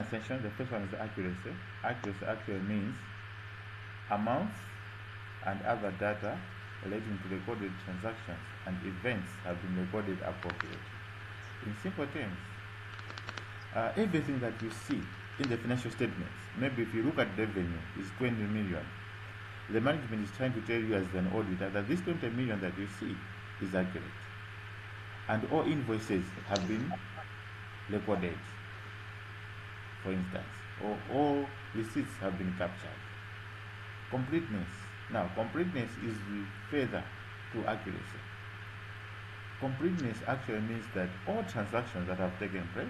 section. The first one is accuracy. Accuracy actually means amounts and other data relating to recorded transactions and events have been recorded appropriately. In simple terms, everything that you see in the financial statements, maybe if you look at revenue, is 20 million. The management is trying to tell you as an auditor that this 20 million that you see is accurate. And all invoices have been recorded, for instance, or all receipts have been captured. Completeness. Now, completeness is further to accuracy. Completeness actually means that all transactions that have taken place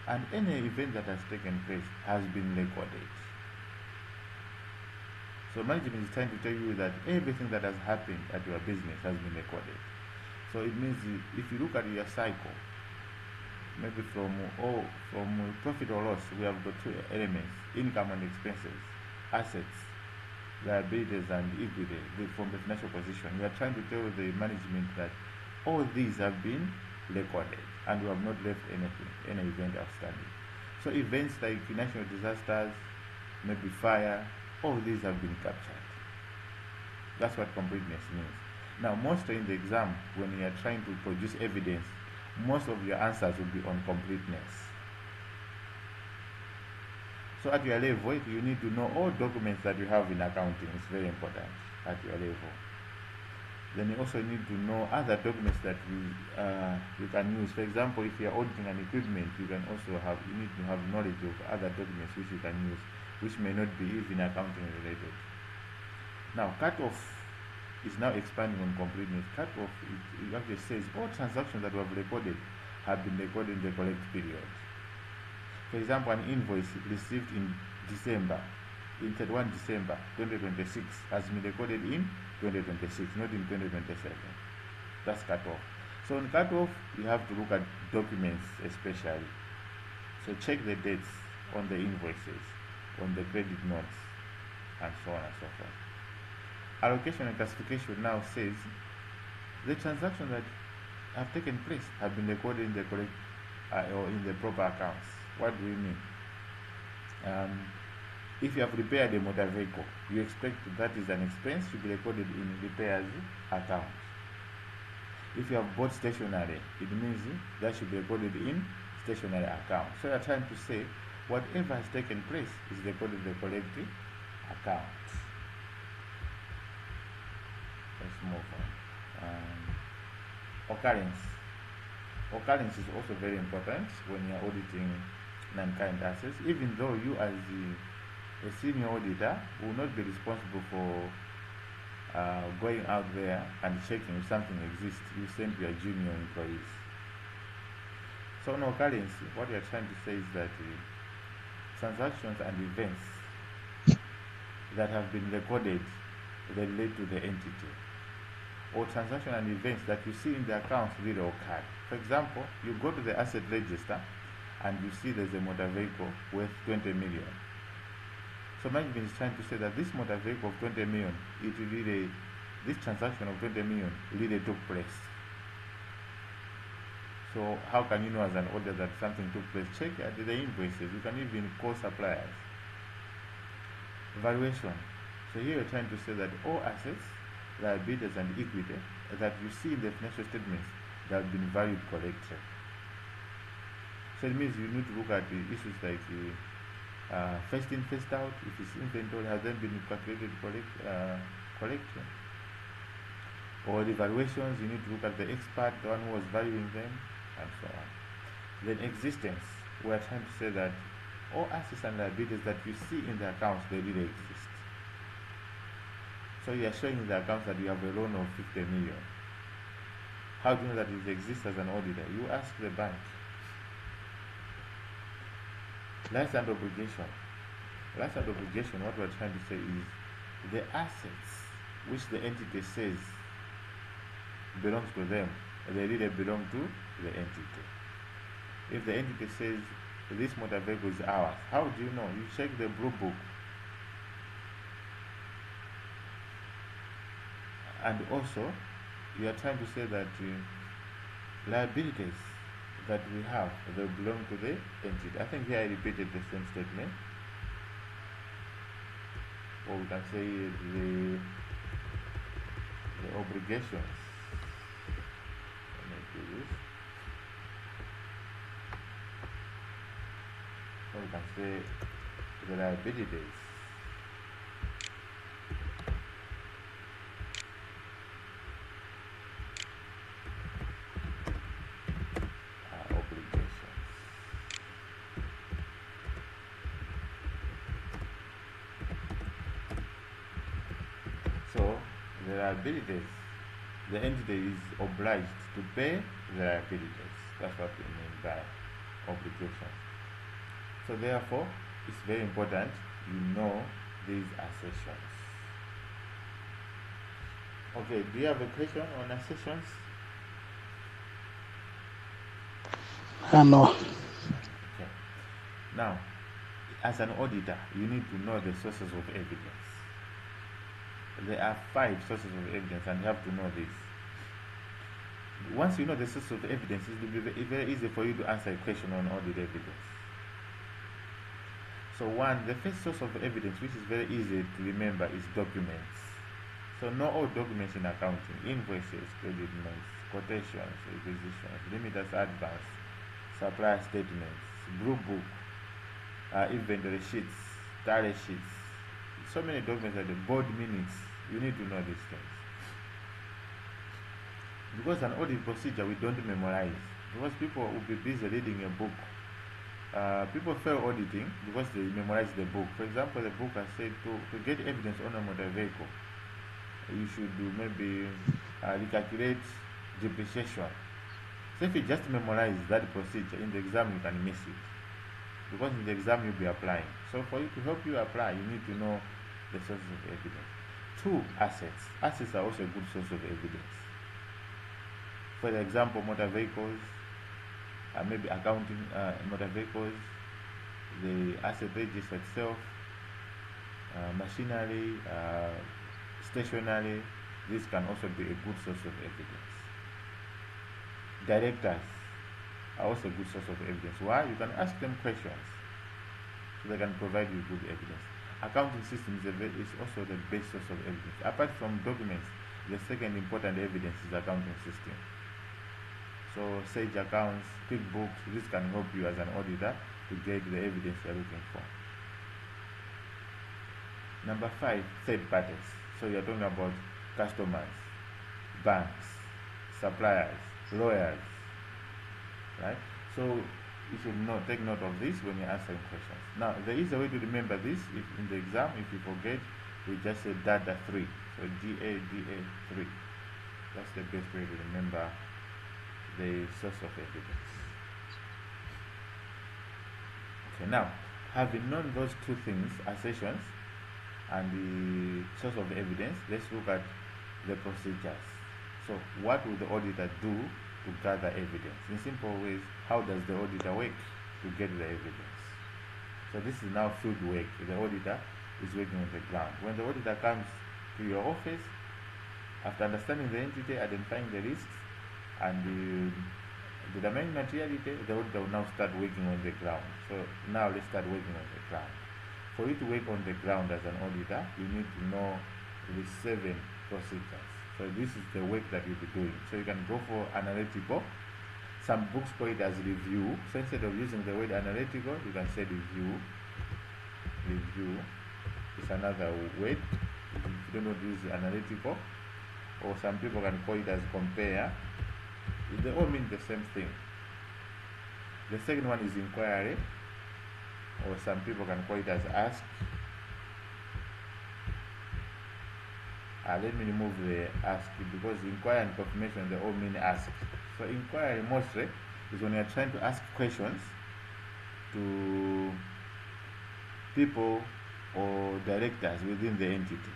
and any event that has taken place has been recorded. So management is trying to tell you that everything that has happened at your business has been recorded. So it means if you look at your cycle, maybe from profit or loss, we have got two elements: income and expenses, assets, liabilities, and equity from the financial position. We are trying to tell the management that all these have been recorded and we have not left anything, any event outstanding. So events like national disasters, maybe fire, all these have been captured. That's what completeness means. Now, mostly in the exam, when you are trying to produce evidence, most of your answers will be on completeness. So at your level, you need to know all documents that you have in accounting. It's very important at your level. Then you also need to know other documents that you can use. For example, if you are auditing an equipment, you need to have knowledge of other documents which you can use, which may not be even accounting related. Now, cutoff is now expanding on completeness. Cutoff, it actually says all transactions that we have recorded have been recorded in the correct period. For example, an invoice received in December, in 31 December 2026, has been recorded in 2026, not in 2027. That's cutoff. So on cutoff, you have to look at documents especially. So check the dates on the invoices, on the credit notes, and so on and so forth. Allocation and classification now says the transactions that have taken place have been recorded in the correct or in the proper accounts. What do we mean? If you have repaired a motor vehicle, you expect that is an expense to be recorded in repairs account. If you have bought stationery, it means that should be recorded in stationery account. So you are trying to say whatever has taken place is recorded in the correct account. Let's move on. Occurrence. Occurrence is also very important when you are auditing non-current assets, even though you as a senior auditor will not be responsible for going out there and checking if something exists. You send your junior employees. So on occurrence, what we are trying to say is that transactions and events that have been recorded relate to the entity, or transaction and events that you see in the accounts really occurred. For example, you go to the asset register and you see there's a motor vehicle worth 20 million. So management is trying to say that this motor vehicle of 20 million, this transaction of 20 million really took place. So how can you know as an auditor that something took place? Check the invoices. You can even call suppliers. Valuation. So here you're trying to say that all assets, liabilities, and equity that you see in the financial statements that have been valued correctly. So it means you need to look at the issues like first in, first out. If its inventory has then been calculated correctly, or the valuations, you need to look at the expert, the one who was valuing them, and so on. Then existence, we are trying to say that all assets and liabilities that you see in the accounts, they really exist. So you are showing in the accounts that you have a loan of 50 million. How do you know that it exists as an auditor? You ask the bank. Rights and obligation. Rights and obligation, what we are trying to say is the assets which the entity says belongs to them, they really belong to the entity. If the entity says this motor vehicle is ours, how do you know? You check the blue book. And also, you are trying to say that liabilities that we have, they belong to the entity. I think here I repeated the same statement, or we can say the obligations. Let me do this. Or we can say the liabilities. Obligations. So the liabilities, the entity is obliged to pay the liabilities. That's what we mean by obligations. So therefore, it's very important you know these assertions. Okay, do you have a question on assertions? No. Okay. Now, as an auditor, you need to know the sources of evidence. There are 5 sources of evidence, and you have to know this. Once you know the source of evidence, it will be very easy for you to answer a question on audit evidence. So the first source of evidence, which is very easy to remember, is documents. So know all documents in accounting: invoices, credit notes, quotations, requisitions, remittance advance, supplier statements, blue book, inventory sheets, tally sheets. So many documents are the board minutes. You need to know these things. Because an audit procedure we don't memorize, because people will be busy reading a book. People fail auditing because they memorize the book. For example, the book has said to get evidence on a motor vehicle, you should do maybe recalculate depreciation. So if you just memorize that procedure, in the exam you can miss it, because in the exam you'll be applying. So for you to help you apply, you need to know the sources of evidence. 2, assets. Assets are also a good source of evidence. For example, motor vehicles, maybe accounting motor vehicles, the asset register itself, machinery, stationery. This can also be a good source of evidence. Directors are also a good source of evidence. Why? You can ask them questions, so they can provide you good evidence. Accounting system is also the best source of evidence. Apart from documents, the second important evidence is accounting system. So Sage accounts, QuickBooks, this can help you as an auditor to get the evidence you're looking for. Number 5, third parties. So you're talking about customers, banks, suppliers, lawyers, right? So you should take note of this when you're answering questions. Now, there is a way to remember this. If in the exam, if you forget, we just say data 3. So DA 3. That's the best way to remember the source of evidence. Okay, now, having known those 2 things, assertions and the source of evidence, let's look at the procedures. So what will the auditor do to gather evidence? In simple ways, how does the auditor work to get the evidence? So this is now field work. The auditor is working on the ground. When the auditor comes to your office, after understanding the entity, identifying the risks, and determining materiality, the auditor will now start working on the ground. So now let's start working on the ground. For you to work on the ground as an auditor, you need to know the 7 procedures. So this is the work that you'll be doing. So you can go for analytical. Some books call it as review. So instead of using the word analytical, you can say review. Review is another word. If you don't know to use analytical, or some people can call it as compare. They all mean the same thing. The second one is inquiry, or some people can call it as ask. Let me remove the ask, because inquiry and confirmation, they all mean ask. So inquiry mostly is when you're trying to ask questions to people or directors within the entity.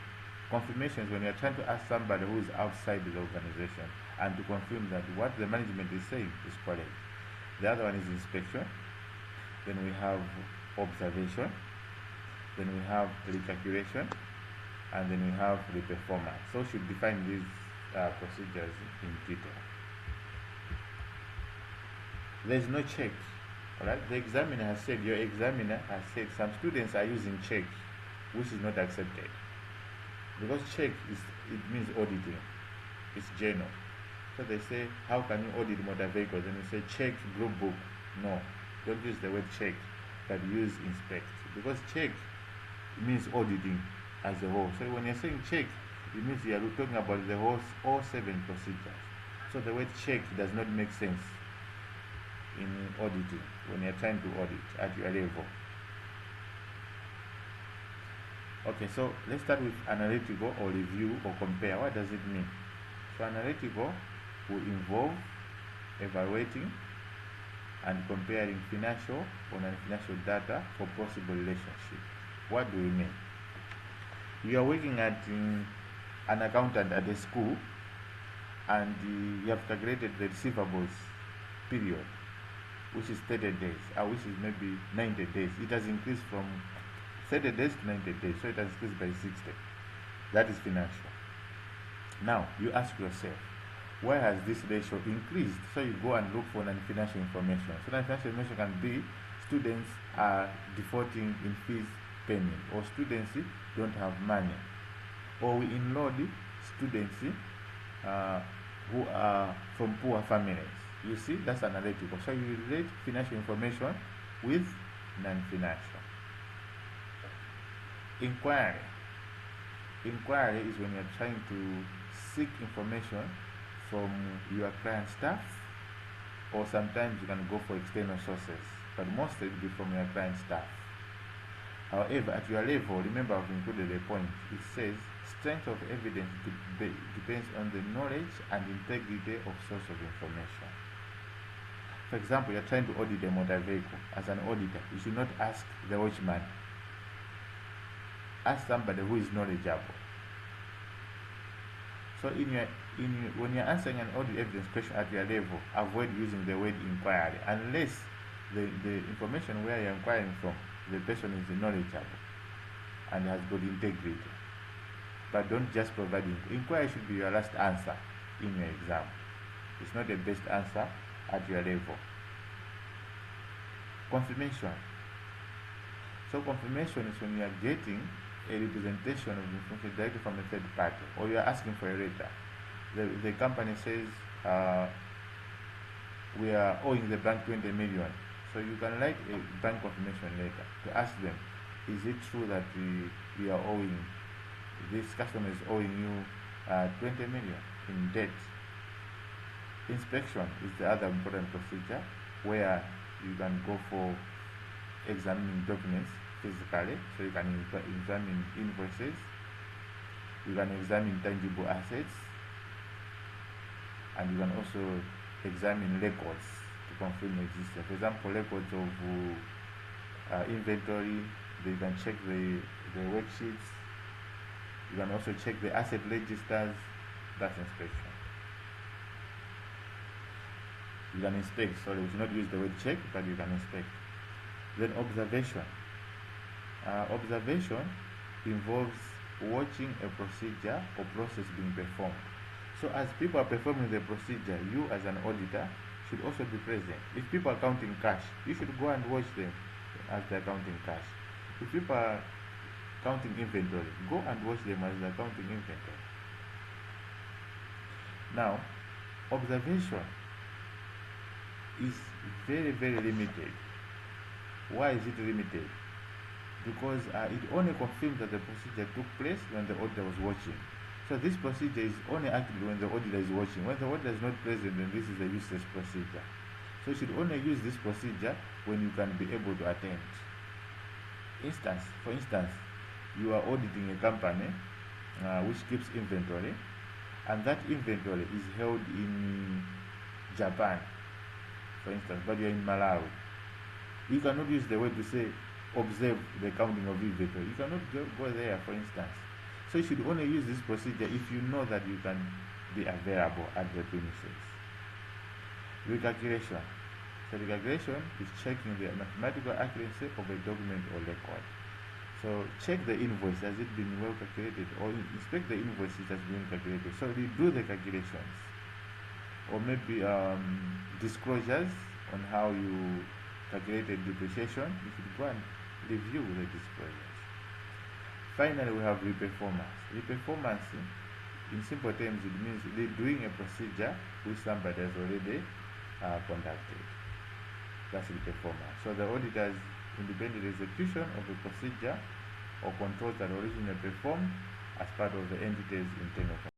Confirmation is when you're trying to ask somebody who is outside the organization and to confirm that what the management is saying is correct. The other one is inspection. Then we have observation. Then we have recalculation. And then we have the performance. So we should define these procedures in detail. There's no check. Alright, the examiner has said, your examiner has said some students are using check, which is not accepted. Because check it means auditing. It's general. So they say, how can you audit motor vehicles? And you say check group book. No, don't use the word check, but use inspect. Because check means auditing as a whole. So when you're saying check, it means you are talking about the whole all 7 procedures. So the word check does not make sense in auditing when you're trying to audit at your level. Okay, so let's start with analytical or review or compare. What does it mean? So analytical will involve evaluating and comparing financial or non-financial data for possible relationship. What do we mean? You are working at an accountant at a school, and you have calculated the receivables period, which is 30 days, or which is maybe 90 days. It has increased from 30 days to 90 days, so it has increased by 60. That is financial. Now, you ask yourself, why has this ratio increased? So you go and look for non-financial information. So non-financial information can be students are defaulting in fees payment, or students don't have money, or we enrolled students who are from poor families. You see, that's analytical. So you relate financial information with non-financial. Inquiry. Inquiry is when you're trying to seek information from your client staff, or sometimes you can go for external sources, but mostly it will be from your client staff. However, at your level, remember I've included a point. It says strength of evidence depends on the knowledge and integrity of source of information. For example, you're trying to audit a motor vehicle. As an auditor, you should not ask the watchman. Ask somebody who is knowledgeable. So when you're answering an audit evidence question at your level, avoid using the word inquiry unless the information where you're inquiring from, the person is knowledgeable and has good integrity. But don't just provide inquiry. Should be your last answer in your exam. It's not the best answer at your level. Confirmation. So confirmation is when you are getting a representation of information directly from a third party, or you are asking for a letter. The company says we are owing the bank 20 million. So you can write a bank confirmation letter to ask them, is it true that we are owing, this customer is owing you 20 million in debt? Inspection is the other important procedure where you can go for examining documents physically. So you can examine invoices, you can examine tangible assets, and you can also examine records to confirm existence. For example, records of inventory, you can check the worksheets. You can also check the asset registers. That's inspection. You can inspect, sorry, we should not use the word check, but you can inspect. Then observation. Observation involves watching a procedure or process being performed. So as people are performing the procedure, you as an auditor should also be present. If people are counting cash, you should go and watch them as they're counting cash. If people are counting inventory, go and watch them as they're counting inventory. Now, observation is very, very limited. Why is it limited? Because it only confirms that the procedure took place when the auditor was watching. So this procedure is only active when the auditor is watching. When the auditor is not present, then this is a useless procedure. So you should only use this procedure when you can be able to attend. For instance, you are auditing a company which keeps inventory, and that inventory is held in Japan, for instance, but you're in Malawi. You cannot use the word to say observe the counting of inventory. You cannot go there, for instance. So you should only use this procedure if you know that you can be available at the premises. Recalculation. So recalculation is checking the mathematical accuracy of a document or record. So check the invoice, has it been well calculated, or inspect the invoice, it has been calculated. So redo the calculations, or maybe disclosures on how you calculated depreciation, you should go and review the disclosures. Finally, we have reperformance. Reperformance, in simple terms, it means redoing a procedure which somebody has already conducted. That's reperformance. So the auditor's independent execution of a procedure or controls that originally performed as part of the entity's internal